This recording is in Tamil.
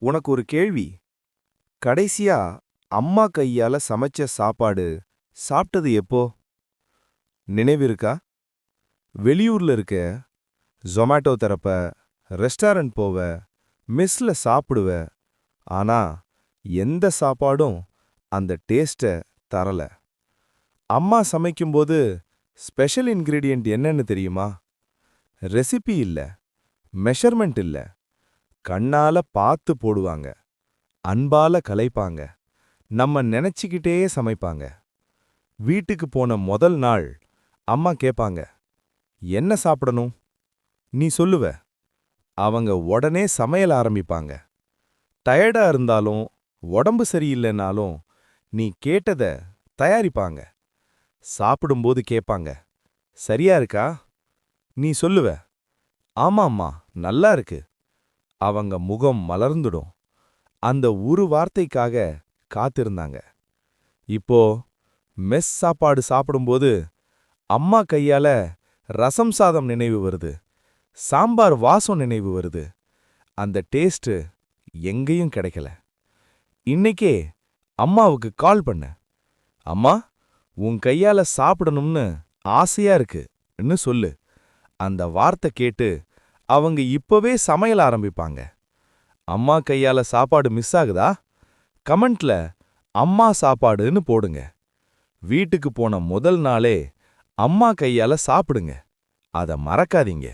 உனக்கு ஒரு கேள்வி. கடைசியா அம்மா கையால சமைச்ச சாப்பாடு சாப்பிட்டது எப்போ? நினைவிருக்கா? வெளியூர்ல இருக்க, ஜொமேட்டோ தரப்ப, ரெஸ்டாரண்ட் போவ, மெஸ்ல சாப்பிடுவ. ஆனா எந்த சாப்பாடும் அந்த டேஸ்ட தரல. அம்மா சமைக்கும்போது ஸ்பெஷல் இன்கிரீடியன்ட் என்னன்னு தெரியுமா? ரெசிபி இல்ல, மெஷர்மெண்ட் இல்ல. கண்ணால பார்த்து போடுவாங்க, அன்பால கலைப்பாங்க, நம்ம நினைச்சுக்கிட்டே சமைப்பாங்க. வீட்டுக்கு போன முதல் நாள் அம்மா கேப்பாங்க, என்ன சாப்பிடணும்? நீ சொல்லுவ. அவங்க உடனே சமையல் ஆரம்பிப்பாங்க. டயர்டா இருந்தாலும், உடம்பு சரியில்லைனாலும் நீ கேட்டத தயாரிப்பாங்க. சாப்பிடும்போது கேப்பாங்க, சரியா இருக்கா? நீ சொல்லுவ, ஆமாம்மா, நல்லா இருக்கு. அவங்க முகம் மலர்ந்துடும். அந்த ஒரு வார்த்தைக்காக காத்திருந்தாங்க. இப்போ மெஸ் சாப்பாடு சாப்பிடும்போது அம்மா கையால ரசம் சாதம் நினைவு வருது, சாம்பார் வாசம் நினைவு வருது. அந்த டேஸ்ட் எங்கேயும் கிடைக்கல. இன்னைக்கே அம்மாவுக்கு கால் பண்ண, அம்மா, உன் கையால சாப்பிடணும்னு ஆசையா இருக்குன்னு சொல்லு. அந்த வார்த்தை கேட்டு அவங்க இப்பவே சமையல் ஆரம்பிப்பாங்க. அம்மா கையால சாப்பாடு மிஸ் ஆகுதா? கமெண்ட்ல அம்மா சாப்பாடுன்னு போடுங்க. வீட்டுக்கு போன முதல் நாளே அம்மா கையால சாப்பிடுங்க. அத மறக்காதீங்க.